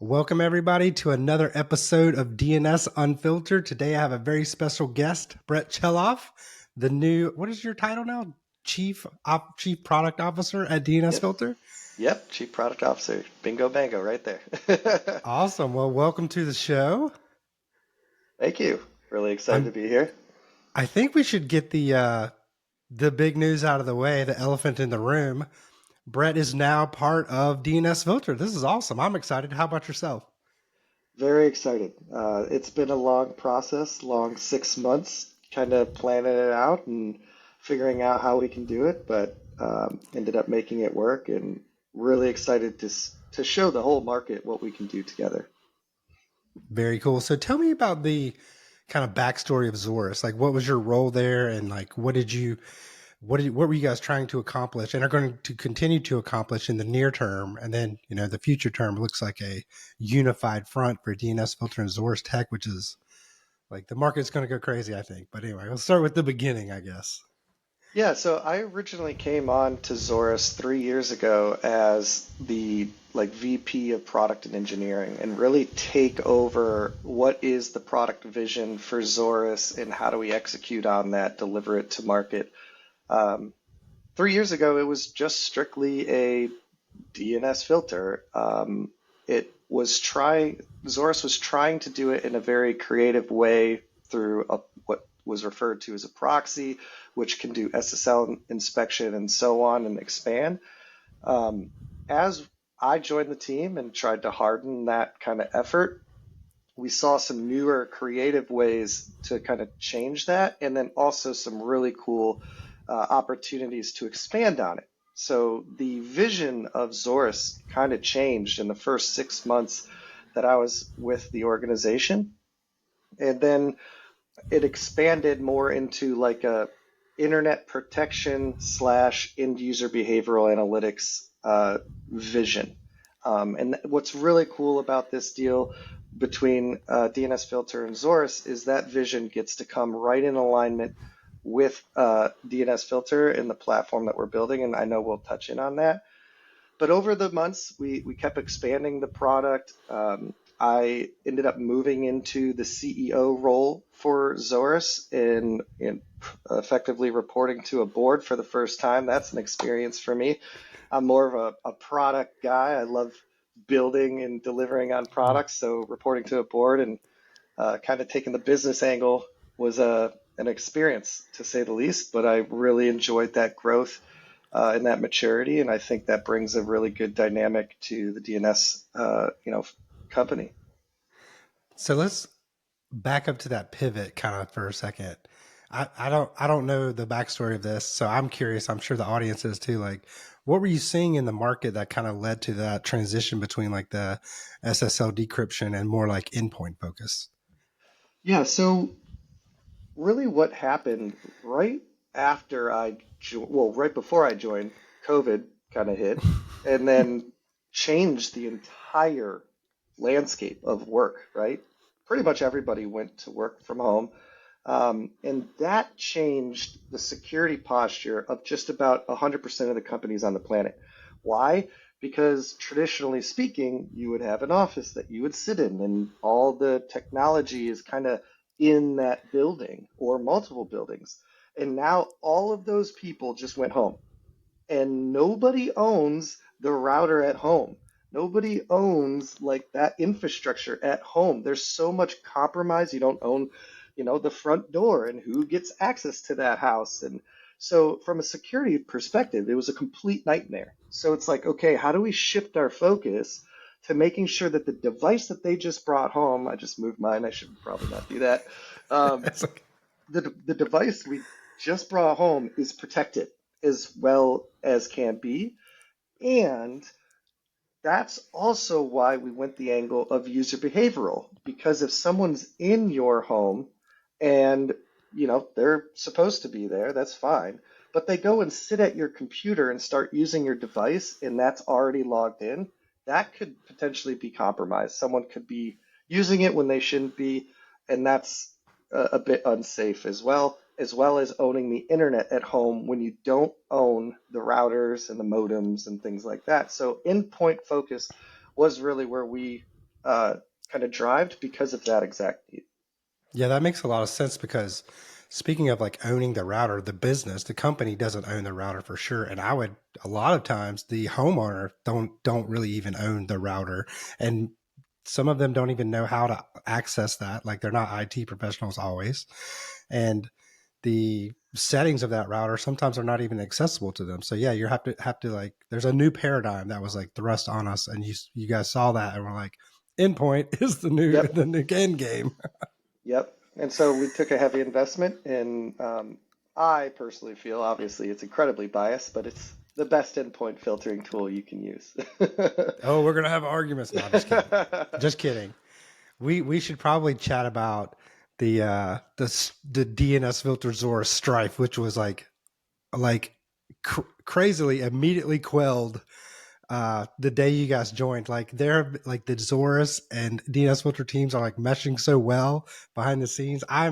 Welcome, everybody, to another episode of DNS Unfiltered. Today, I have a very special guest, Brett Cheloff, the new, what is your title now? Chief Product Officer at DNS Yep. Filter? Yep. Chief Product Officer. Bingo bango right there. Awesome. Well, welcome to the show. Thank you. Really excited to be here. I think we should get the big news out of the way, the elephant in the room. Brett is now part of DNS Filter. This is awesome. I'm excited. How about yourself? Very excited. It's been a long process, long 6 months, kind of planning it out and figuring out how we can do it, but ended up making it work and really excited to show the whole market what we can do together. Very cool. So tell me about the kind of backstory of Zorus. Like, what was your role there, and like, what were you guys trying to accomplish, and are going to continue to accomplish in the near term, and then the future term looks like a unified front for DNS Filter and Zorus tech, which is like the market's going to go crazy, I think. But anyway, we'll start with the beginning, I guess. Yeah, so I originally came on to Zorus 3 years ago as the VP of product and engineering and really take over what is the product vision for Zorus and how do we execute on that, deliver it to market. 3 years ago, it was just strictly a DNS filter. Zorus was trying to do it in a very creative way through what was referred to as a proxy, which can do SSL inspection and so on and expand. As I joined the team and tried to harden that kind of effort, we saw some newer creative ways to kind of change that, and then also some really cool opportunities to expand on it. So the vision of Zorus kind of changed in the first 6 months that I was with the organization. And then it expanded more into like a internet protection / end user behavioral analytics vision. And what's really cool about this deal between DNS Filter and Zorus is that vision gets to come right in alignment with DNS Filter and the platform that we're building, and I know we'll touch in on that. But over the months, we kept expanding the product. I ended up moving into the CEO role for Zorus and effectively reporting to a board for the first time. That's an experience for me. I'm more of a product guy. I love building and delivering on products, so reporting to a board and kind of taking the business angle was an experience, to say the least, but I really enjoyed that growth and that maturity, and I think that brings a really good dynamic to the DNS company. So let's back up to that pivot kind of for a second. I don't know the backstory of this, so I'm curious. I'm sure the audience is too. Like, what were you seeing in the market that kind of led to that transition between like the SSL decryption and more like endpoint focus? Yeah, so really what happened right before I joined, COVID kind of hit and then changed the entire landscape of work, right? Pretty much everybody went to work from home. And that changed the security posture of just about 100% of the companies on the planet. Why? Because traditionally speaking, you would have an office that you would sit in, and all the technology is kind of in that building or multiple buildings. And now all of those people just went home, and nobody owns the router at home. Nobody owns like that infrastructure at home. There's so much compromise. You don't own, the front door and who gets access to that house. And so from a security perspective, it was a complete nightmare. So it's like, okay, how do we shift our focus to making sure that the device that they just brought home, I just moved mine, I should probably not do that. The device we just brought home is protected as well as can be. And that's also why we went the angle of user behavioral, because if someone's in your home and they're supposed to be there, that's fine, but they go and sit at your computer and start using your device and that's already logged in, that could potentially be compromised. Someone could be using it when they shouldn't be, and that's a bit unsafe as well as owning the internet at home when you don't own the routers and the modems and things like that. So endpoint focus was really where we kind of drived because of that exact need. Yeah, that makes a lot of sense because speaking of like owning the router, the business, the company doesn't own the router for sure. And I would a lot of times the homeowner don't really even own the router. And some of them don't even know how to access that. Like they're not IT professionals always. And the settings of that router sometimes are not even accessible to them. So yeah, you have to like there's a new paradigm that was like thrust on us and you guys saw that and we're like Endpoint is Yep. the new end game. Yep. And so we took a heavy investment, and I personally feel, obviously, it's incredibly biased, but it's the best endpoint filtering tool you can use. Oh, we're gonna have arguments. No, just kidding. Just kidding. We should probably chat about the DNS filter Zorus strife, which was like crazily immediately quelled the day you guys joined. Like they're like the Zorus and DNS filter teams are like meshing so well behind the scenes. I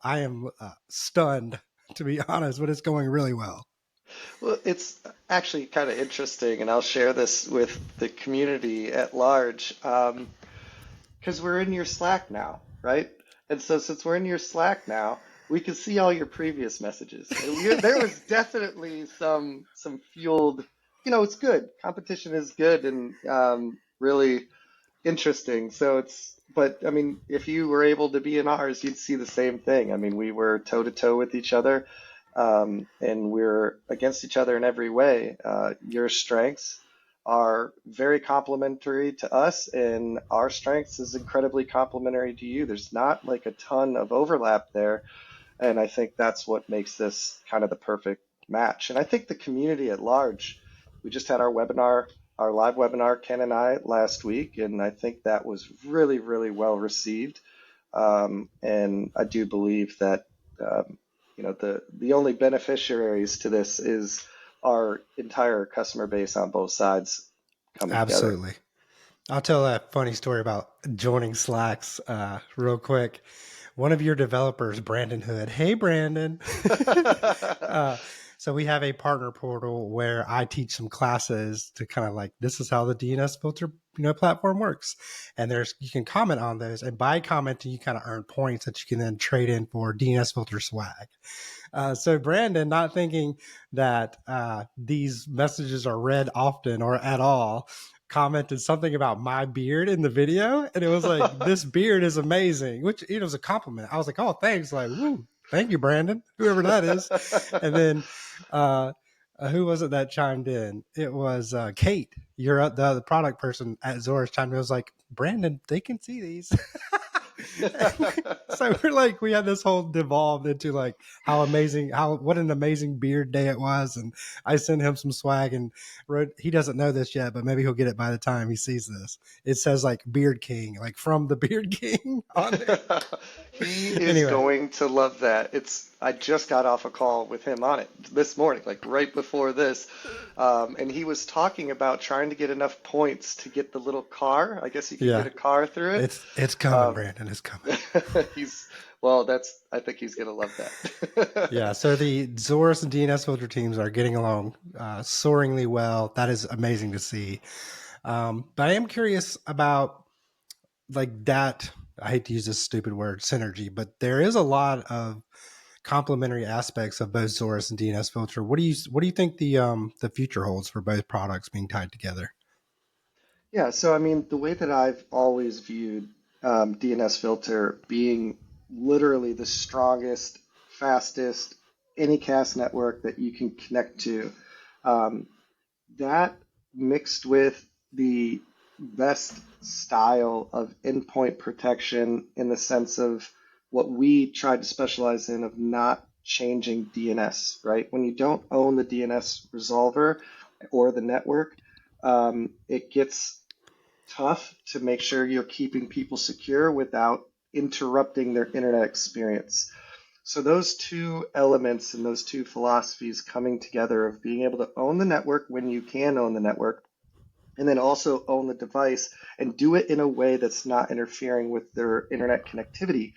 am stunned to be honest, but it's going really well. Well, it's actually kind of interesting, and I'll share this with the community at large. Because we're in your Slack now, right? And so since we're in your Slack now, we can see all your previous messages. And there was definitely some fueled, it's good. Competition is good and really interesting. So but I mean, if you were able to be in ours, you'd see the same thing. I mean, we were toe to toe with each other, and we're against each other in every way. Your strengths are very complementary to us, and our strengths is incredibly complementary to you. There's not like a ton of overlap there, and I think that's what makes this kind of the perfect match. And I think the community at large, we just had our live webinar, Ken and I, last week, and I think that was really, really well received. And I do believe that the only beneficiaries to this is our entire customer base on both sides coming together. Absolutely. I'll tell a funny story about joining Slacks real quick. One of your developers, Brandon Hood. Hey, Brandon. uh, so we have a partner portal where I teach some classes to kind of like this is how the DNS filter platform works, and there's you can comment on those, and by commenting you kind of earn points that you can then trade in for DNS filter swag. So Brandon, not thinking that these messages are read often or at all, commented something about my beard in the video, and it was like, "This beard is amazing," which was a compliment. I was like, "Oh, thanks!" Like, "Woo, thank you, Brandon, whoever that is." And then, who was it that chimed in? It was Kate. You're the product person at Zorus chimed in. It was like, "Brandon, they can see these." So we're like, we had this whole devolved into like what an amazing beard day it was, and I sent him some swag and wrote. He doesn't know this yet, but maybe he'll get it by the time he sees this. It says like Beard King, like from the Beard King on there. He is Anyway, going to love that. I just got off a call with him on it this morning, like right before this, and he was talking about trying to get enough points to get the little car. I guess you could get yeah, a car through it. it's coming, Um, Brandon. It's coming. he's well, I think he's gonna love that. Yeah, so the Zorus and DNS filter teams are getting along soaringly well. That is amazing to see. But I am curious about like that. I hate to use this stupid word, synergy, but there is a lot of complementary aspects of both Zorus and DNS filter. What do you think the future holds for both products being tied together? Yeah, so I mean, the way that I've always viewed DNS filter being literally the strongest, fastest anycast network that you can connect to, um, that mixed with the best style of endpoint protection in the sense of what we tried to specialize in of not changing DNS, right? When you don't own the DNS resolver or the network, it gets tough to make sure you're keeping people secure without interrupting their internet experience. So those two elements and those two philosophies coming together of being able to own the network when you can own the network, and then also own the device and do it in a way that's not interfering with their internet connectivity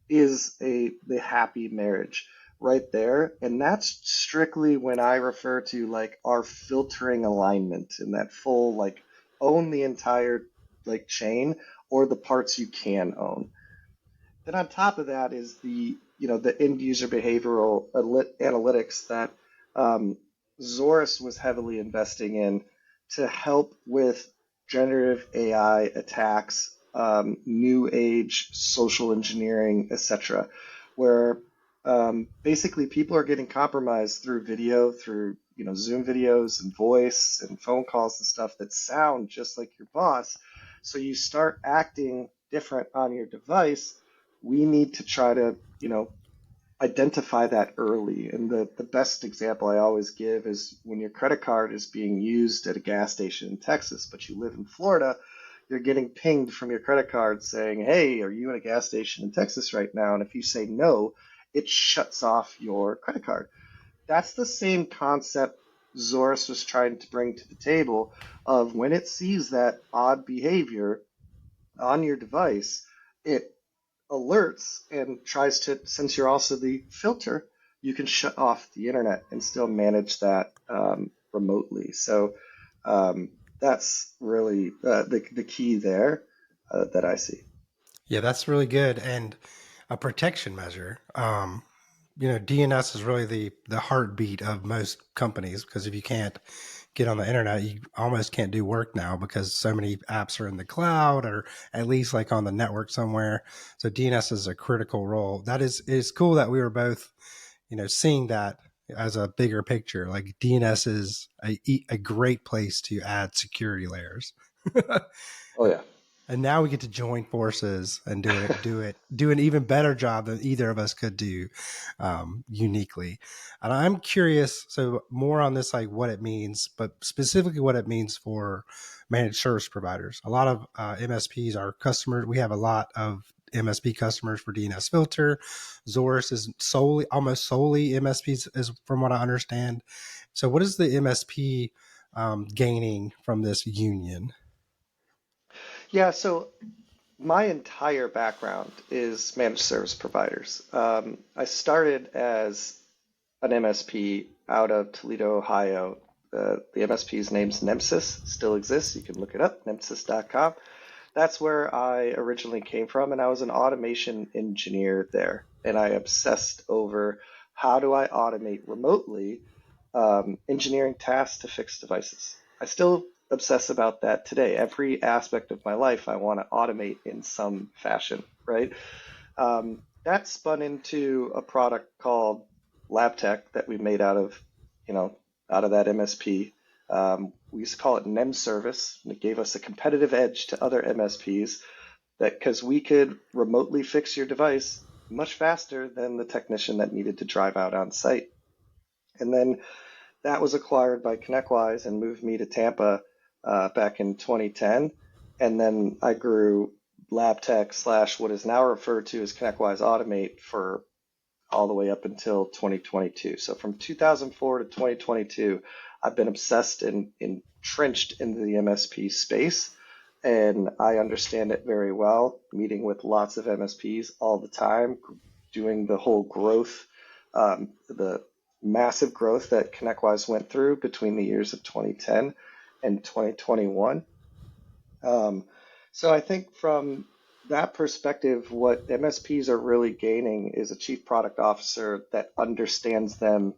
is the happy marriage right there. And that's strictly when I refer to like our filtering alignment and that full like own the entire like chain or the parts you can own. Then on top of that is the end user behavioral analytics that um, Zorus was heavily investing in to help with generative AI attacks, new age social engineering, etc., where basically people are getting compromised through video, through Zoom videos and voice and phone calls and stuff that sound just like your boss. So you start acting different on your device. We need to try to, identify that early. And the best example I always give is when your credit card is being used at a gas station in Texas, but you live in Florida, you're getting pinged from your credit card saying, hey, are you at a gas station in Texas right now? And if you say no, it shuts off your credit card. That's the same concept Zorus was trying to bring to the table of when it sees that odd behavior on your device, it alerts and tries to, since you're also the filter, you can shut off the internet and still manage that remotely. So that's really the key there that I see. Yeah, that's really good and a protection measure. DNS is really the heartbeat of most companies because if you can't get on the internet, you almost can't do work now because so many apps are in the cloud or at least like on the network somewhere. So DNS is a critical role. That is cool that we were both, seeing that as a bigger picture. Like DNS is a great place to add security layers. Oh yeah. And now we get to join forces and do an even better job than either of us could do uniquely. And I'm curious, so more on this, like what it means, but specifically what it means for managed service providers. A lot of MSPs are customers. We have a lot of MSP customers for DNS Filter. Zorus is almost solely MSPs, is from what I understand. So, what is the MSP gaining from this union? Yeah, so my entire background is managed service providers. I started as an MSP out of Toledo, Ohio. The MSP's name's Nemsys, still exists. You can look it up, nemsys.com. That's where I originally came from, and I was an automation engineer there. And I obsessed over how do I automate remotely engineering tasks to fix devices. I still obsess about that today. Every aspect of my life I want to automate in some fashion, right? That spun into a product called LabTech that we made out of that MSP. We used to call it NEM Service, and it gave us a competitive edge to other MSPs that because we could remotely fix your device much faster than the technician that needed to drive out on site. And then that was acquired by ConnectWise and moved me to Tampa back in 2010. And then I grew LabTech slash what is now referred to as ConnectWise Automate for all the way up until 2022. So from 2004 to 2022, I've been obsessed and entrenched into the MSP space. And I understand it very well, meeting with lots of MSPs all the time, doing the whole growth, the massive growth that ConnectWise went through between the years of 2010 and 2021. So I think from that perspective, what MSPs are really gaining is a chief product officer that understands them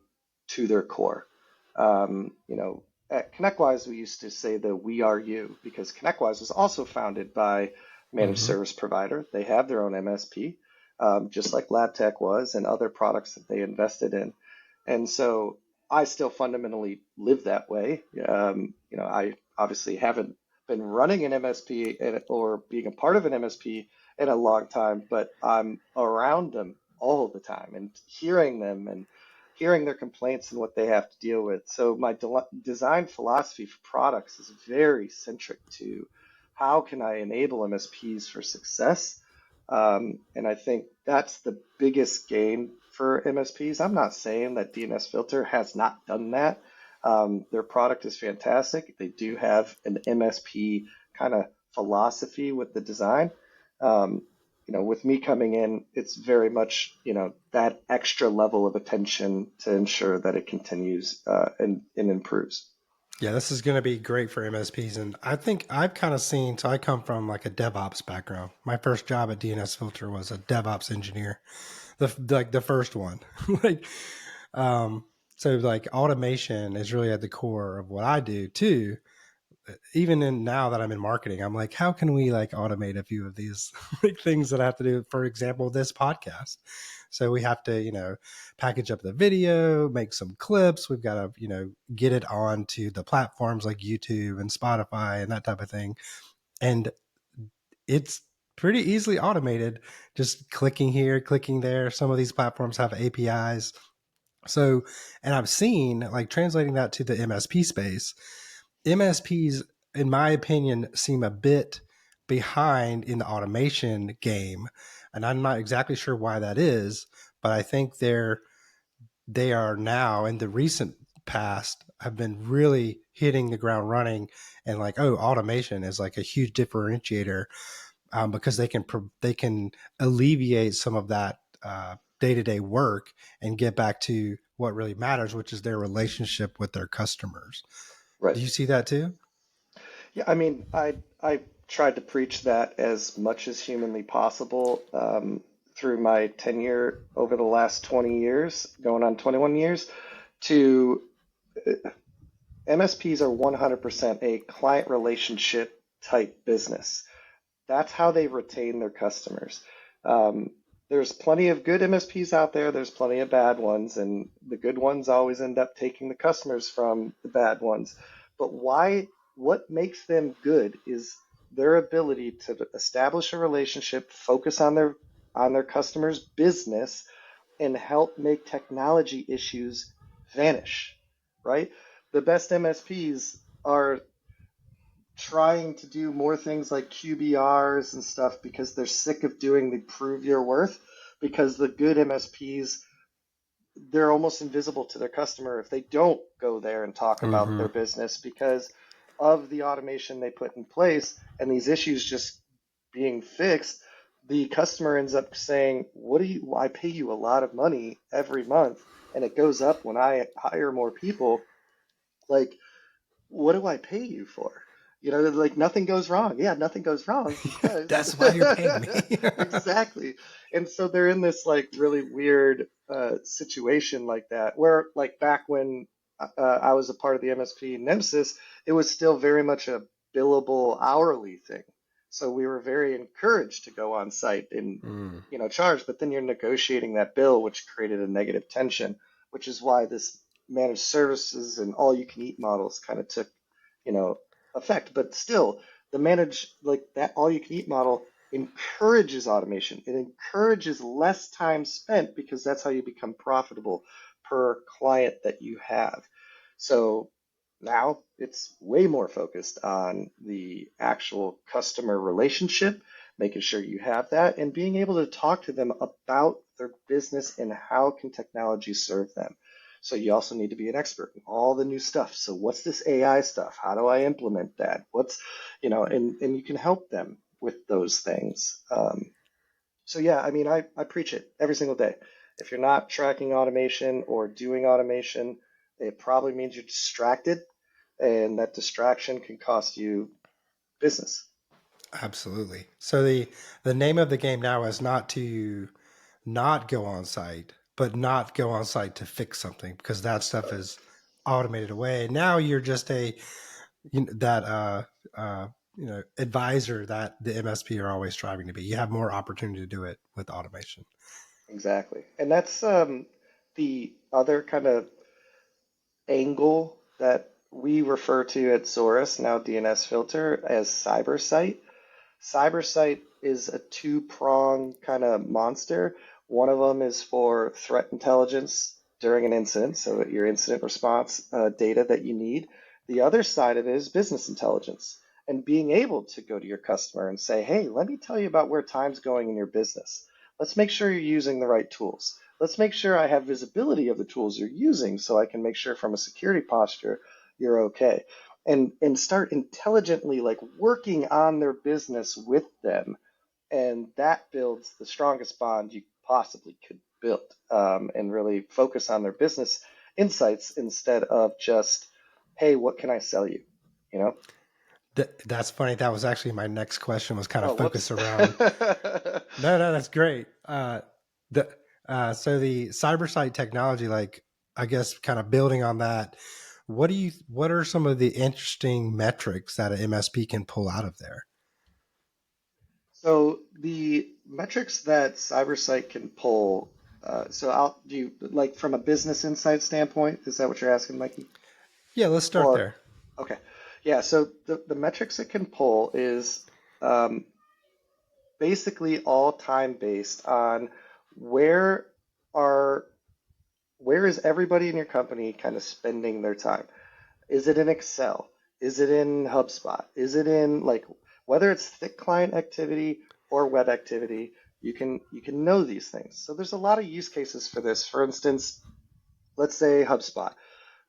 to their core. At ConnectWise, we used to say the "We Are You" because ConnectWise was also founded by managed Mm-hmm. service provider. They have their own MSP, just like LabTech was, and other products that they invested in. And so I still fundamentally live that way. I obviously haven't been running an MSP or being a part of an MSP in a long time, but I'm around them all the time and hearing them and hearing their complaints and what they have to deal with. So my design philosophy for products is very centric to how can I enable MSPs for success. And I think that's the biggest gain for MSPs. I'm not saying that DNSFilter has not done that. Their product is fantastic. They do have an MSP kind of philosophy with the design. With me coming in, it's very much, that extra level of attention to ensure that it continues and improves. Yeah, this is going to be great for MSPs. And I think I've kind of seen, so I come from like a DevOps background. My first job at DNSFilter was a DevOps engineer, like the first one. like, um, so like automation is really at the core of what I do too. Even in now that I'm in marketing, I'm like, how can we like automate a few of these like things that I have to do? For example, this podcast. So we have to, package up the video, make some clips. We've got to, get it onto the platforms like YouTube and Spotify and that type of thing. And it's pretty easily automated, just clicking here, clicking there. Some of these platforms have APIs. So, and I've seen like translating that to the MSP space, MSPs, in my opinion, seem a bit behind in the automation game. And I'm not exactly sure why that is, but I think they are now in the recent past have been really hitting the ground running and like, oh, automation is like a huge differentiator, because they can alleviate some of that day-to-day work and get back to what really matters, which is their relationship with their customers. Right. Do you see that too? Yeah, I mean, I tried to preach that as much as humanly possible through my tenure over the last 20 years, going on 21 years, to MSPs are 100% a client relationship type business. That's how they retain their customers. Um, there's plenty of good MSPs out there. There's plenty of bad ones, and the good ones always end up taking the customers from the bad ones. But why? What makes them good is their ability to establish a relationship, focus on their customer's business, and help make technology issues vanish. Right? The best MSPs are trying to do more things like QBRs and stuff because they're sick of doing the prove your worth, because the good MSPs, they're almost invisible to their customer if they don't go there and talk about Mm-hmm. their business because of the automation they put in place and these issues just being fixed. The customer ends up saying, what do you, I pay you a lot of money every month and it goes up when I hire more people. Like, what do I pay you for? Like nothing goes wrong. Yeah, nothing goes wrong because That's why you're paying me. exactly. And so they're in this like really weird situation like that, where like back when I was a part of the MSP Nemesis, it was still very much a billable hourly thing. So we were very encouraged to go on site and Mm. charge, but then you're negotiating that bill, which created a negative tension, which is why this managed services and all you can eat models kind of took, you know, effect. But still, the managed like that all you can eat model encourages automation. It encourages less time spent because that's how you become profitable per client that you have. So now it's way more focused on the actual customer relationship, making sure you have that, and being able to talk to them about their business and how can technology serve them. So you also need to be an expert in all the new stuff. So what's this AI stuff? How do I implement that? And you can help them with those things. So yeah, I mean, I preach it every single day. If you're not tracking automation or doing automation, it probably means you're distracted, and that distraction can cost you business. Absolutely. So the name of the game now is not to not go on site, but not go on site to fix something because that stuff is automated away. Now you're just a that advisor that the MSP are always striving to be. You have more opportunity to do it with automation. Exactly. And that's the other kind of angle that we refer to at Zorus, now DNS Filter, as CyberSight. CyberSight is a two-prong kind of monster. One of them is for threat intelligence during an incident, so your incident response data that you need. The other side of it is business intelligence and being able to go to your customer and say, hey, let me tell you about where time's going in your business. Let's make sure you're using the right tools. Let's make sure I have visibility of the tools you're using so I can make sure from a security posture you're okay, and start intelligently like working on their business with them, and that builds the strongest bond you possibly could build, and really focus on their business insights instead of just hey, what can I sell you? You know? That's funny. That was actually my next question, was kind of Oh, focused whoops. around. No, that's great. The so the CyberSight technology, like, I guess, kind of building on that. What are some of the interesting metrics that an MSP can pull out of there? So the metrics that CyberSight can pull, so I'll do you like from a business insight standpoint, is that what you're asking, Mikey? Yeah, let's start Or there. okay. Yeah, so the metrics it can pull is um, basically all time based on where are where is everybody in your company kind of spending their time? Is it in Excel? Is it in HubSpot? Is it in like whether it's thick client activity or web activity, you can know these things. So there's a lot of use cases for this. For instance, let's say HubSpot.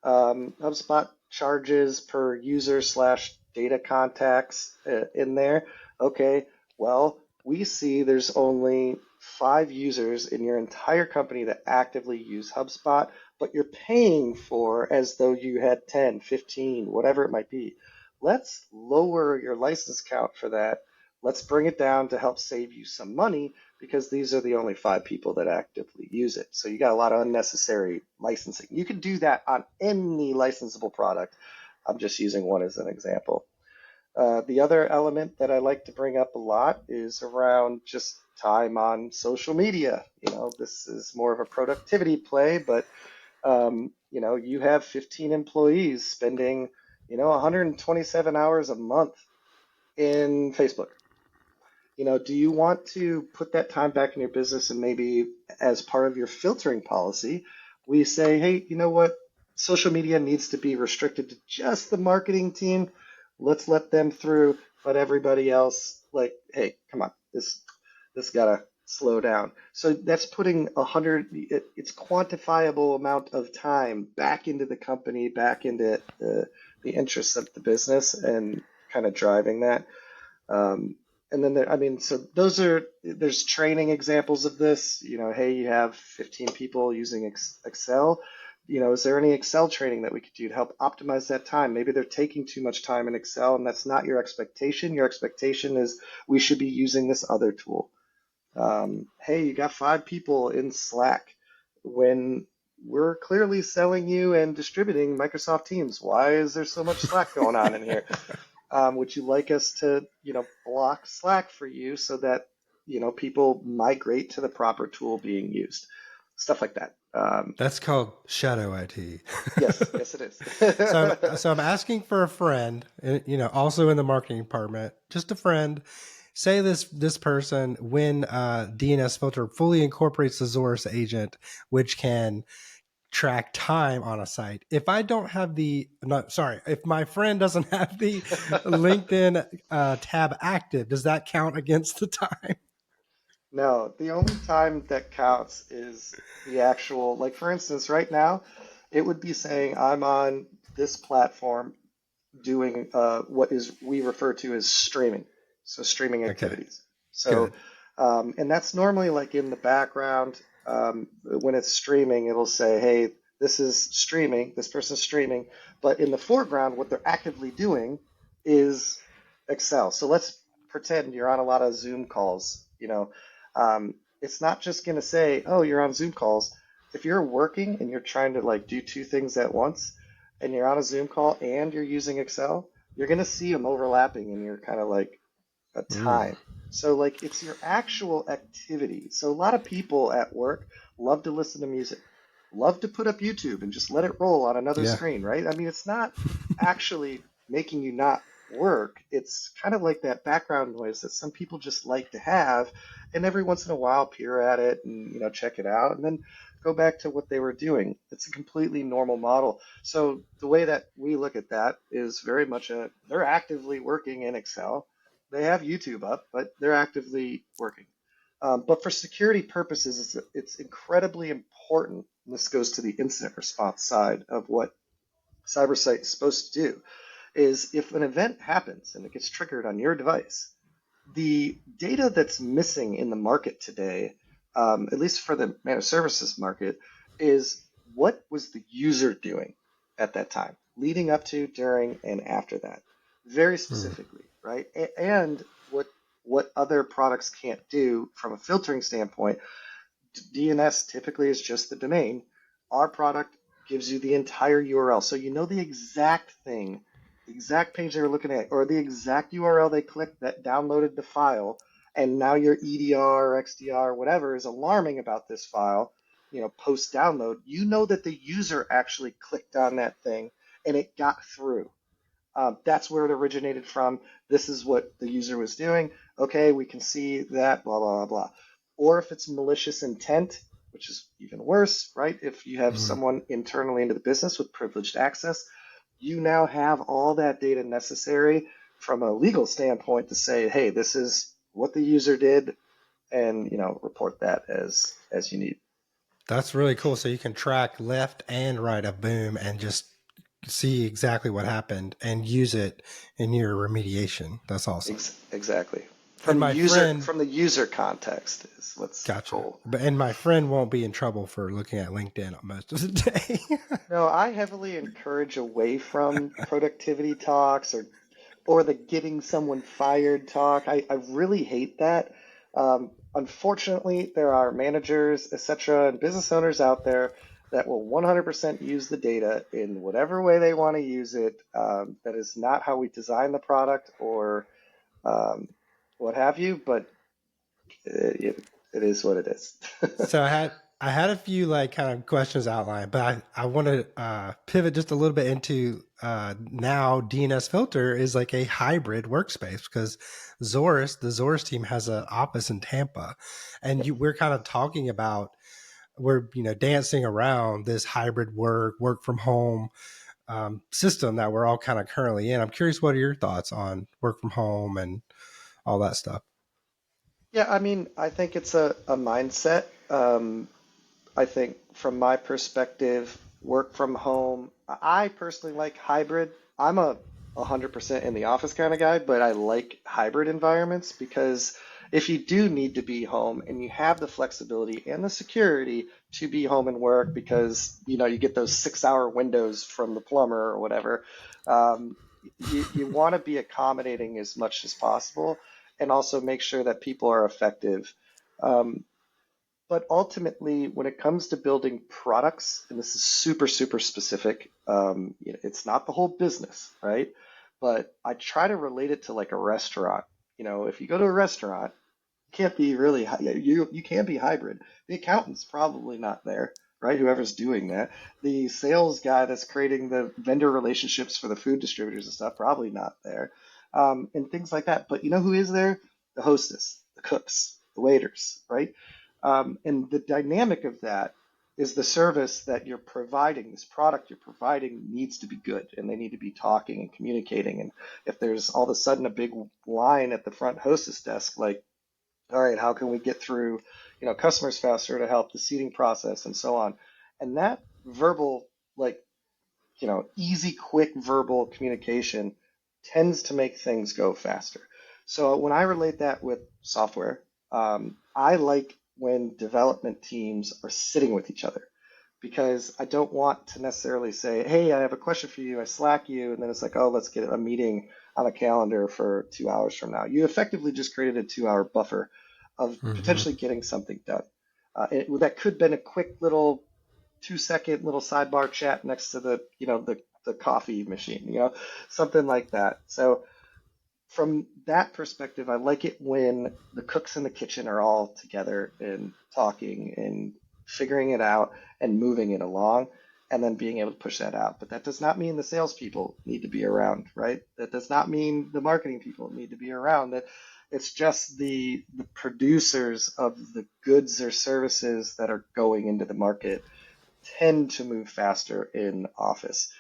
HubSpot charges per user slash data contacts in there. Okay, well, we see there's only 5 users in your entire company that actively use HubSpot, but you're paying for as though you had 10, 15, whatever it might be. Let's lower your license count for that. Let's bring it down to help save you some money because these are the only 5 people that actively use it. So you got a lot of unnecessary licensing. You can do that on any licensable product. I'm just using one as an example. The other element that I like to bring up a lot is around just time on social media. This is more of a productivity play, but you have 15 employees spending, 127 hours a month in Facebook. Do you want to put that time back in your business and maybe as part of your filtering policy, we say, hey, you know what? Social media needs to be restricted to just the marketing team. Let's let them through, but everybody else, like, hey, come on, this gotta slow down. So that's putting it's quantifiable amount of time back into the company, back into the interests of the business, and kind of driving that. Um, and then so there's training examples of this. Hey, you have 15 people using Excel. Is there any Excel training that we could do to help optimize that time? Maybe they're taking too much time in Excel, and that's not your expectation. Your expectation is we should be using this other tool. Hey, you got 5 people in Slack when we're clearly selling you and distributing Microsoft Teams. Why is there so much Slack going on in here? Would you like us to, block Slack for you so that, people migrate to the proper tool being used? Stuff like that. That's called shadow IT. Yes, yes, it is. So I'm asking for a friend, also in the marketing department, just a friend. Say this person, when DNS Filter fully incorporates the Zorus agent, which can track time on a site. If I don't have if my friend doesn't have the LinkedIn tab active, does that count against the time? No, the only time that counts is the actual, like for instance, right now, it would be saying I'm on this platform doing what is we refer to as streaming, so streaming Okay, activities. So, good. and that's normally like in the background. When it's streaming, it'll say, "Hey, this is streaming. This person's streaming." But in the foreground, what they're actively doing is Excel. So let's pretend you're on a lot of Zoom calls. It's not just going to say, "Oh, you're on Zoom calls." If you're working and you're trying to like do 2 things at once, and you're on a Zoom call and you're using Excel, you're going to see them overlapping in your kind of like a Mm, time. So like it's your actual activity. So a lot of people at work love to listen to music, love to put up YouTube and just let it roll on another yeah. screen, right? I mean, it's not actually making you not work. It's kind of like that background noise that some people just like to have, and every once in a while peer at it and check it out, and then go back to what they were doing. It's a completely normal model. So the way that we look at that is very much they're actively working in Excel. They have YouTube up, but they're actively working. But for security purposes, it's incredibly important. And this goes to the incident response side of what CyberSight is supposed to do. Is if an event happens and it gets triggered on your device, the data that's missing in the market today, at least for the managed services market, is what was the user doing at that time? leading up to, during, and after that, very Hmm. specifically, right? And what other products can't do from a filtering standpoint. DNS typically is just the domain. Our product gives you the entire URL. So you know the exact thing, the exact page they were looking at, or the exact URL they clicked that downloaded the file. And now your EDR or XDR or whatever is alarming about this file, post download. You know that the user actually clicked on that thing and it got through. That's where it originated from. This is what the user was doing. Okay, we can see that, blah, blah, blah, blah. Or if it's malicious intent, which is even worse, right? If you have Hmm. someone internally into the business with privileged access, you now have all that data necessary from a legal standpoint to say, hey, this is what the user did, and report that as you need. That's really cool. So you can track left and right of boom and just see exactly what happened and use it in your remediation. That's awesome. Exactly. And my friend, From the user context is what's gotcha. cool. And my friend won't be in trouble for looking at LinkedIn most of the day. No, I heavily encourage away from productivity talks or the getting someone fired talk. I really hate that. Unfortunately, there are managers, etc., and business owners out there that will 100% use the data in whatever way they want to use it. That is not how we design the product or um, what have you, but it is what it is. So I had a few like kind of questions outlined, but I want to pivot just a little bit into now DNS Filter is like a hybrid workspace because the Zorus team has an office in Tampa, and we're kind of talking about we're dancing around this hybrid work from home system that we're all kind of currently in. I'm curious, what are your thoughts on work from home and all that stuff? Yeah, I mean, I think it's a mindset. I think from my perspective, work from home, I personally like hybrid. I'm a 100% in the office kind of guy, but I like hybrid environments because if you do need to be home and you have the flexibility and the security to be home and work because you get those 6 hour windows from the plumber or whatever, um, you want to be accommodating as much as possible and also make sure that people are effective. Um, but ultimately, when it comes to building products, and this is super, super specific, it's not the whole business, right? But I try to relate it to like a restaurant. If you go to a restaurant, you can't be really, you can be hybrid. The accountant's probably not there, right? Whoever's doing that. The sales guy that's creating the vendor relationships for the food distributors and stuff, probably not there. And things like that. But you know who is there? The hostess, the cooks, the waiters, right? And the dynamic of that is the service that you're providing, this product you're providing needs to be good and they need to be talking and communicating. And if there's all of a sudden a big line at the front hostess desk, like, all right, how can we get through, customers faster to help the seating process and so on. And that verbal, like, easy, quick verbal communication tends to make things go faster. So when I relate that with software, I like when development teams are sitting with each other because I don't want to necessarily say, hey, I have a question for you. I Slack you. And then it's like, oh, let's get a meeting on a calendar for 2 hours from now. You effectively just created a 2 hour buffer of Mm-hmm. potentially getting something done. That could have been a quick little 2 second little sidebar chat next to the coffee machine, something like that. So from that perspective, I like it when the cooks in the kitchen are all together and talking and figuring it out and moving it along and then being able to push that out. But that does not mean the salespeople need to be around, right? That does not mean the marketing people need to be around. That it's just the producers of the goods or services that are going into the market tend to move faster in office.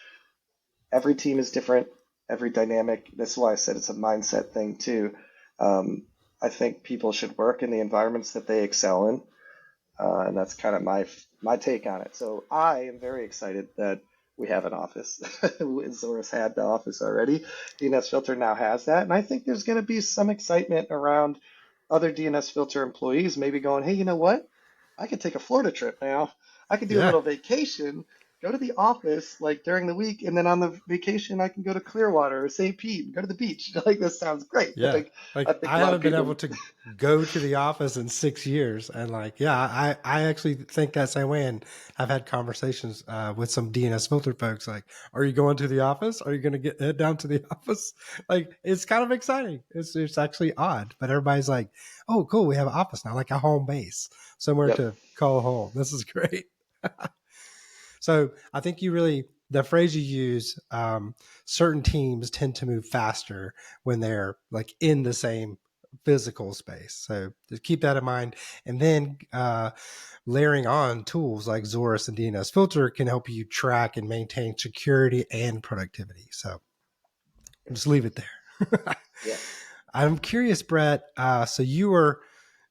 Every team is different, every dynamic. That's why I said it's a mindset thing too. Um, I think people should work in the environments that they excel in, and that's kind of my take on it. So I am very excited that we have an office. Zorus had the office already. DNS Filter now has that, and I think there's going to be some excitement around other DNS Filter employees maybe going, hey, you know what? I could take a Florida trip now. I could do a Yeah. little vacation, go to the office like during the week, and then on the vacation I can go to Clearwater or St. Pete and go to the beach. Like this sounds great. Yeah. I Like think I a lot of haven't been able people. to go to the office in 6 years. And like, yeah, I actually think that same way. And I've had conversations with some DNS filter folks like, are you going to the office? Are you going to head down to the office? Like, it's kind of exciting. It's actually odd, but everybody's like, oh, cool. We have an office now, like a home base, somewhere Yep. to call home. This is great. So I think the phrase you use, certain teams tend to move faster when they're like in the same physical space. So just keep that in mind. And then layering on tools like Zorus and DNS Filter can help you track and maintain security and productivity. So just leave it there. Yeah. I'm curious, Brett. So you were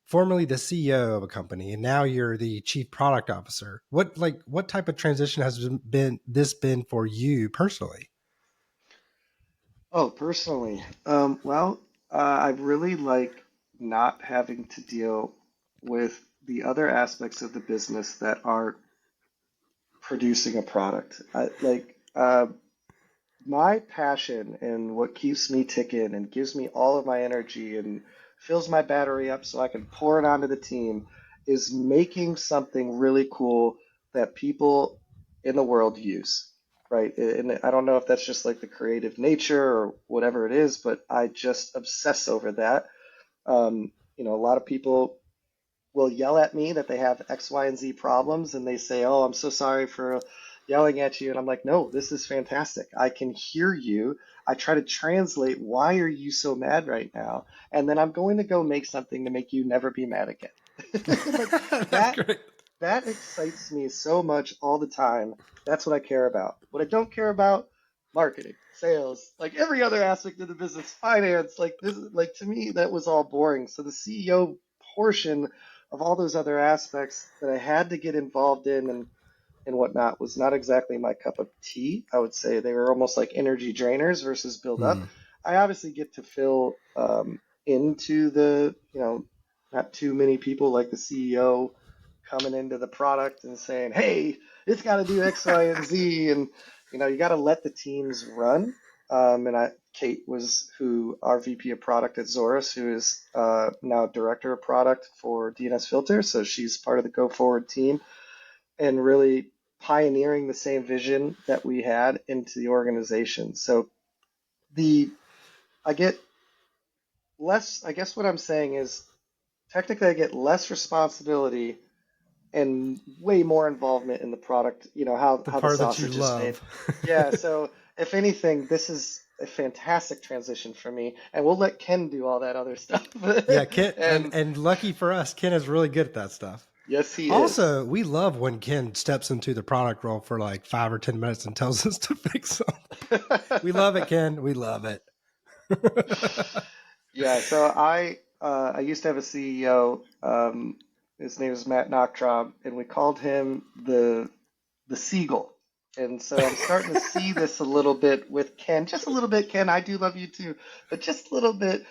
formerly the CEO of a company, and now you're the chief product officer. What type of transition has been for you personally? Oh, personally, well, I really like not having to deal with the other aspects of the business that aren't producing a product. My passion and what keeps me ticking and gives me all of my energy and fills my battery up so I can pour it onto the team is making something really cool that people in the world use, right? And I don't know if that's just like the creative nature or whatever it is, but I just obsess over that. A lot of people will yell at me that they have X, Y, and Z problems, and they say, "Oh, I'm so sorry for yelling at you." And I'm like, "No, this is fantastic. I can hear you. I try to translate why are you so mad right now, and then I'm going to go make something to make you never be mad again." Like That's that great. that excites me so much all the time. That's what I care about. What I don't care about, marketing, sales, like every other aspect of the business, finance, like this, like to me, that was all boring. So the CEO portion of all those other aspects that I had to get involved in and whatnot was not exactly my cup of tea. I would say they were almost like energy drainers versus build up. Hmm. I obviously get to fill into the, not too many people like the CEO coming into the product and saying, hey, it's got to do X, Y, and Z. And, you got to let the teams run. Kate was who our VP of product at Zorus, who is now director of product for DNS Filter. So she's part of the go forward team and really pioneering the same vision that we had into the organization. So the I get less. I guess what I'm saying is technically I get less responsibility and way more involvement in the product. The How the part that you sausage is made. love. Yeah. So if anything, this is a fantastic transition for me, and we'll let Ken do all that other stuff. Yeah, Ken, and And and lucky for us, Ken is really good at that stuff. yes, he is. Also, we love when Ken steps into the product role for like 5 or 10 minutes and tells us to fix something. We love it, Ken. We love it. Yeah, so I used to have a CEO. His name is Matt Knocktraub, and we called him the Seagull. And so I'm starting to see this a little bit with Ken, just a little bit, Ken. I do love you too, but just a little bit.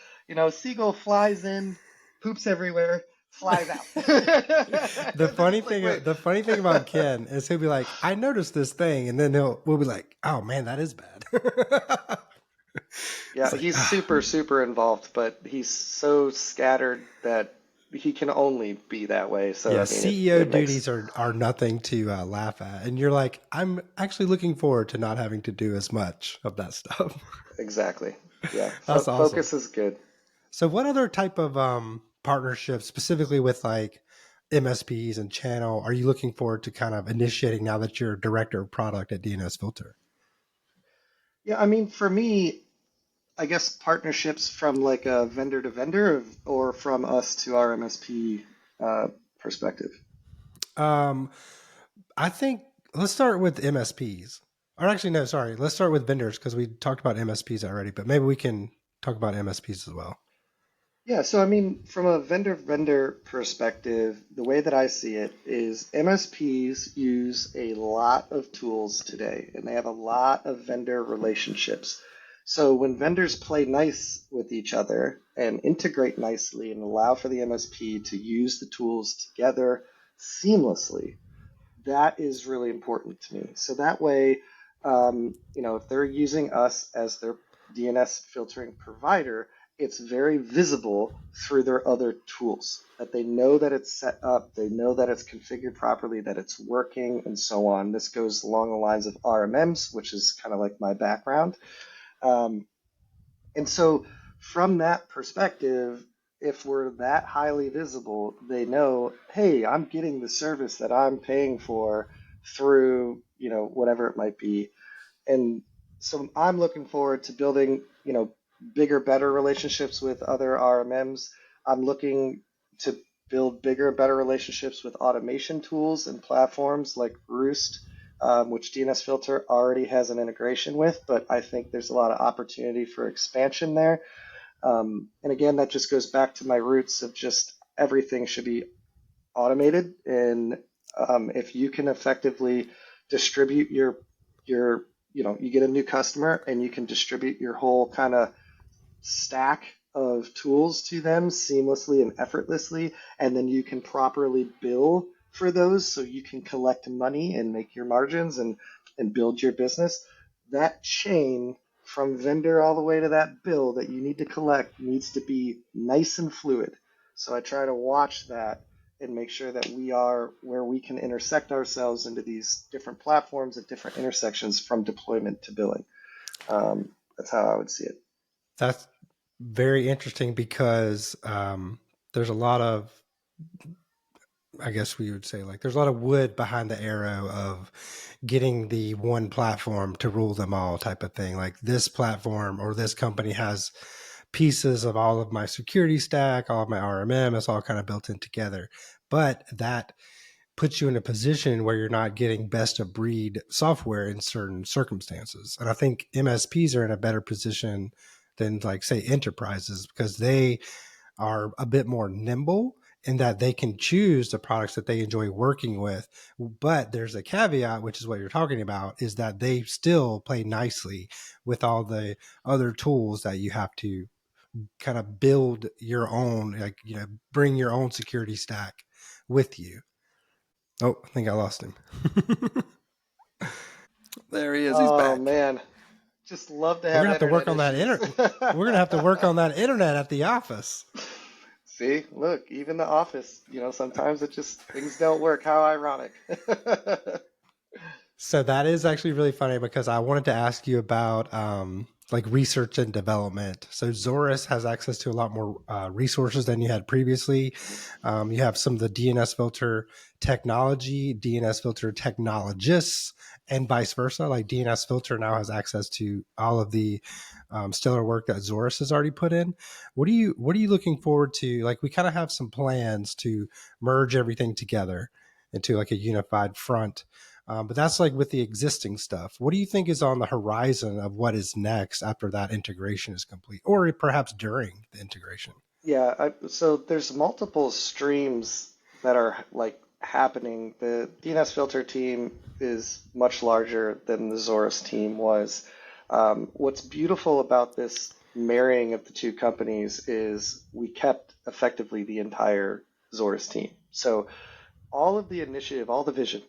Seagull flies in, poops everywhere, flies out. the funny It's like, thing, wait. the funny thing about Ken is he'll be like, "I noticed this thing," and then we'll be like, "Oh man, that is bad." Yeah, It's like, he's super, super involved, but he's so scattered that he can only be that way. So, yeah, I mean, it, CEO it makes duties are nothing to laugh at, and you're like, I'm actually looking forward to not having to do as much of that stuff. exactly. Yeah, That's awesome. focus is good. So, what other type of partnerships, specifically with like MSPs and channel, are you looking forward to kind of initiating now that you're director of product at DNS Filter? Yeah, I mean, for me, I guess partnerships from like a vendor to vendor or from us to our MSP perspective. Um, I think let's start with MSPs. Or actually, no, sorry. Let's start with vendors because we talked about MSPs already, but maybe we can talk about MSPs as well. Yeah, so I mean, from a vendor perspective, the way that I see it is MSPs use a lot of tools today, and they have a lot of vendor relationships. So when vendors play nice with each other and integrate nicely and allow for the MSP to use the tools together seamlessly, that is really important to me. So that way, if they're using us as their DNS filtering provider, it's very visible through their other tools, that they know that it's set up, they know that it's configured properly, that it's working, and so on. This goes along the lines of RMMs, which is kind of like my background. Um, and so, from that perspective, if we're that highly visible, they know, hey, I'm getting the service that I'm paying for through, whatever it might be. And so I'm looking forward to building, bigger, better relationships with other RMMs. I'm looking to build bigger, better relationships with automation tools and platforms like Roost, which DNSFilter already has an integration with, but I think there's a lot of opportunity for expansion there. And again, that just goes back to my roots of just everything should be automated. And if you can effectively distribute you get a new customer and you can distribute your whole kind of stack of tools to them seamlessly and effortlessly, and then you can properly bill for those so you can collect money and make your margins and build your business. That chain from vendor all the way to that bill that you need to collect needs to be nice and fluid. So I try to watch that and make sure that we are where we can intersect ourselves into these different platforms at different intersections from deployment to billing. That's how I would see it. That's very interesting because there's a lot of, I guess we would say, like, there's a lot of wood behind the arrow of getting the one platform to rule them all type of thing. Like, this platform or this company has pieces of all of my security stack, all of my RMM, it's all kind of built in together. But that puts you in a position where you're not getting best of breed software in certain circumstances. And I think MSPs are in a better position than, like, say, enterprises, because they are a bit more nimble in that they can choose the products that they enjoy working with. But there's a caveat, which is what you're talking about, is that they still play nicely with all the other tools that you have to kind of build your own, like, bring your own security stack with you. Oh, I think I lost him. There he is. He's Oh back. man, just love to We're have gonna have to work internet on that issues. We're gonna have to work on that internet at the office. See, look, even the office, sometimes it just things don't work. How ironic. So that is actually really funny because I wanted to ask you about like research and development. So Zorus has access to a lot more resources than you had previously. You have some of the DNS filter technology, DNS filter technologists, and vice versa. Like, DNS filter now has access to all of the stellar work that Zorus has already put in. What are you looking forward to? Like, we kind of have some plans to merge everything together into like a unified front. But that's like with the existing stuff. What do you think is on the horizon of what is next after that integration is complete, or perhaps during the integration? Yeah, so there's multiple streams that are like happening. The DNS filter team is much larger than the Zorus team was. What's beautiful about this marrying of the two companies is we kept effectively the entire Zorus team. So all of the initiative, all the vision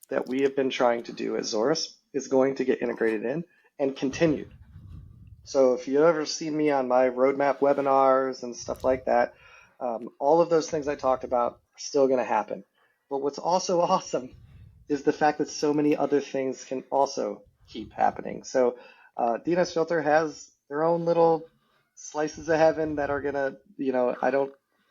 that we have been trying to do at Zorus is going to get integrated in and continued. So if you ever see me on my roadmap webinars and stuff like that, all of those things I talked about are still going to happen. But what's also awesome is the fact that so many other things can also keep happening. So DNSFilter has their own little slices of heaven that are gonna,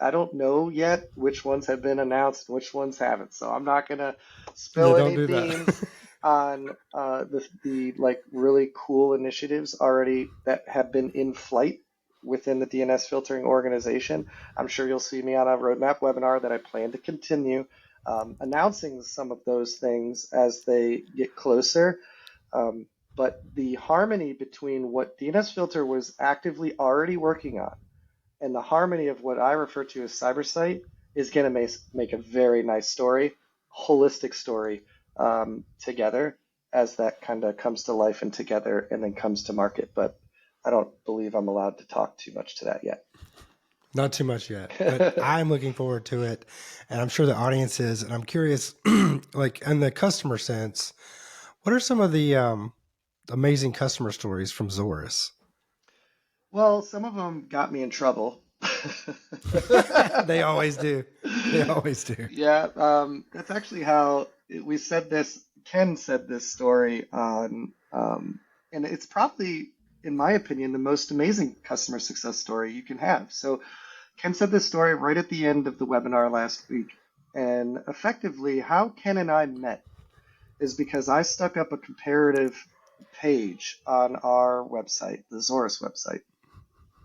I don't know yet which ones have been announced, which ones haven't. So I'm not gonna Yeah, spill don't any do beans that. on the like really cool initiatives already that have been in flight within the DNS filtering organization. I'm sure you'll see me on a roadmap webinar that I plan to continue announcing some of those things as they get closer. Um, but the harmony between what DNSFilter was actively already working on and the harmony of what I refer to as CyberSight is going to make a very nice story, holistic story together as that kind of comes to life and together and then comes to market. But I don't believe I'm allowed to talk too much to that yet. Not too much yet, but I'm looking forward to it, and I'm sure the audience is. And I'm curious, like in the customer sense, what are some of the amazing customer stories from Zorus? Well, some of them got me in trouble. They always do. They always do. Yeah, that's actually how we said this. Ken said this story on, and it's probably, in my opinion, the most amazing customer success story you can have. So, Ken said this story right at the end of the webinar last week. And effectively, how Ken and I met is because I stuck up a comparative page on our website, the Zorus website,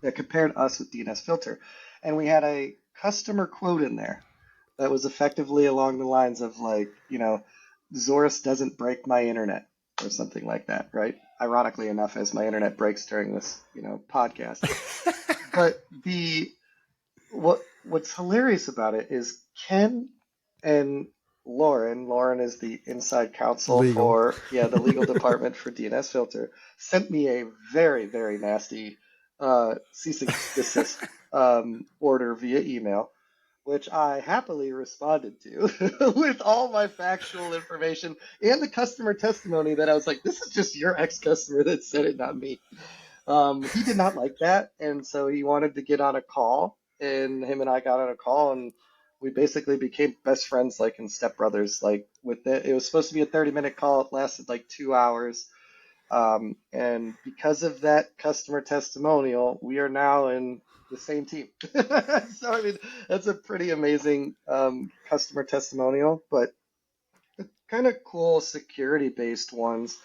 that compared us with DNSFilter. And we had a customer quote in there that was effectively along the lines of like, Zorus doesn't break my internet or something like that, right? Ironically enough, as my internet breaks during this, podcast. But what's hilarious about it is Ken and Lauren is the inside counsel Legal. for the legal department for DNSFilter, sent me a very, very nasty cease and desist order via email, which I happily responded to with all my factual information and the customer testimony that I was like, this is just your ex-customer that said it, not me. He did not like that, and so he wanted to get on a call, and him and I got on a call, and we basically became best friends, like in stepbrothers. Like it was supposed to be a 30-minute call. It lasted like 2 hours. And because of that customer testimonial, we are now in the same team. So, I mean, that's a pretty amazing customer testimonial, but the kind of cool security-based ones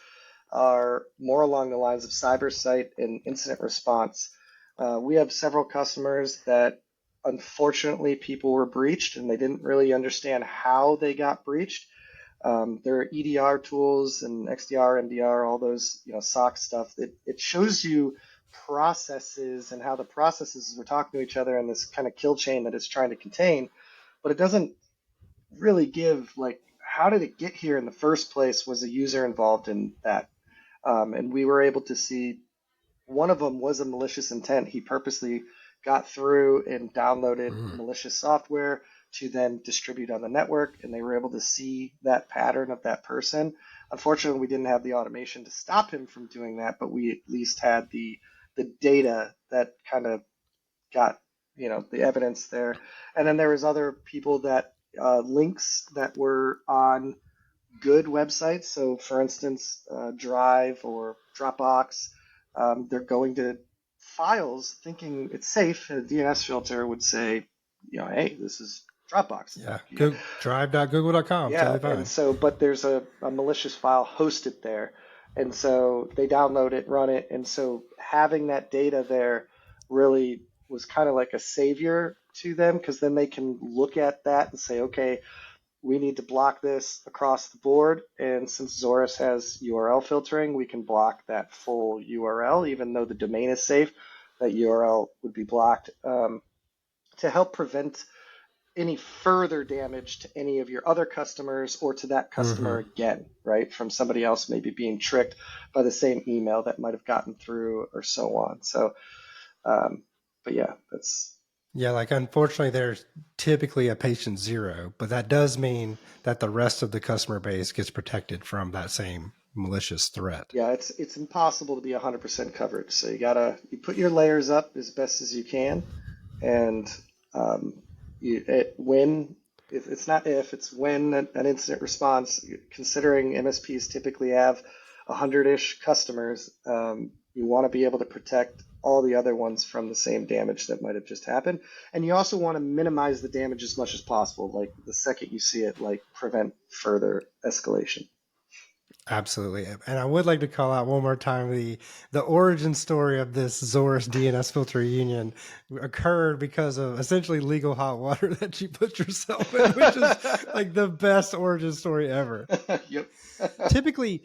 are more along the lines of CyberSight and incident response. We have several customers that unfortunately people were breached and they didn't really understand how they got breached. There are EDR tools and XDR, MDR, all those SOC stuff. It shows you processes and how the processes are talking to each other in this kind of kill chain that it's trying to contain, but it doesn't really give like how did it get here in the first place? Was a user involved in that? And we were able to see one of them was a malicious intent. He purposely got through and downloaded malicious software to then distribute on the network, and they were able to see that pattern of that person. Unfortunately, we didn't have the automation to stop him from doing that, but we at least had the data that kind of got the evidence there. And then there was other people that links that were on good websites. So, for instance, Drive or Dropbox, they're going to files thinking it's safe. A DNS filter would say, hey, this is Dropbox. Yeah. Drive.google.com. Yeah, Totally fine. and so, but there's a malicious file hosted there. And so they download it, run it. And so having that data there really was kind of like a savior to them, because then they can look at that and say, okay, we need to block this across the board. And since Zorus has URL filtering, we can block that full URL, even though the domain is safe, that URL would be blocked to help prevent any further damage to any of your other customers or to that customer again, right? From somebody else maybe being tricked by the same email that might have gotten through or so on. So, but yeah, that's. Yeah, like unfortunately, there's typically a patient zero, but that does mean that the rest of the customer base gets protected from that same malicious threat. Yeah, it's impossible to be 100% covered. So you put your layers up as best as you can, and it's when an incident response. Considering MSPs typically have 100-ish customers, you want to be able to protect all the other ones from the same damage that might have just happened. And you also want to minimize the damage as much as possible. Like the second you see it, like prevent further escalation. Absolutely. And I would like to call out one more time the origin story of this Zorus DNS filter union occurred because of essentially legal hot water that you put yourself in, which is like the best origin story ever. Yep. Typically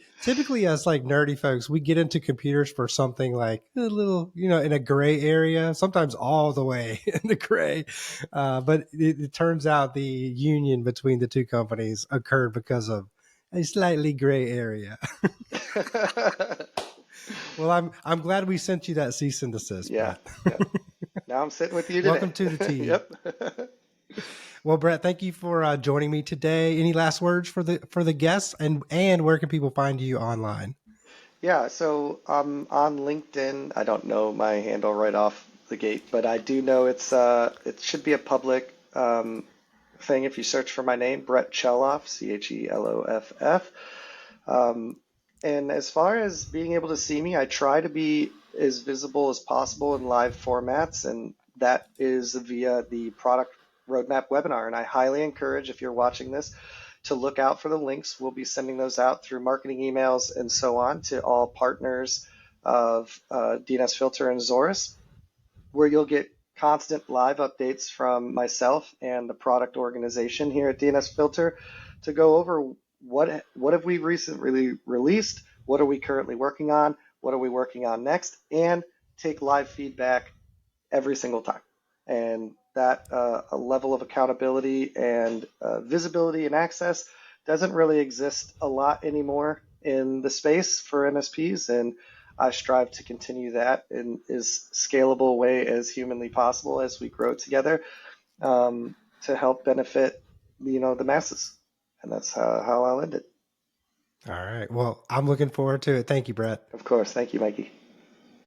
as like nerdy folks, we get into computers for something like a little, in a gray area, sometimes all the way in the gray. But it turns out the union between the two companies occurred because of a slightly gray area. Well, I'm glad we sent you that cease and desist. Yeah. Brett. Now I'm sitting with you today. Welcome to the team. Yep. Well, Brett, thank you for joining me today. Any last words for the guests, and where can people find you online? Yeah, so on LinkedIn. I don't know my handle right off the gate, but I do know it should be a public thing if you search for my name, Brett Cheloff, Cheloff. Um, and as far as being able to see me, I try to be as visible as possible in live formats, and that is via the product roadmap webinar. And I highly encourage, if you're watching this, to look out for the links. We'll be sending those out through marketing emails and so on to all partners of DNSFilter and Zorus, where you'll get constant live updates from myself and the product organization here at DNSFilter to go over what have we recently released, what are we currently working on, what are we working on next, and take live feedback every single time. And that a level of accountability and visibility and access doesn't really exist a lot anymore in the space for MSPs, and I strive to continue that in as scalable way as humanly possible as we grow together, to help benefit the masses. And that's how I'll end it. All right. Well, I'm looking forward to it. Thank you, Brett. Of course. Thank you, Mikey.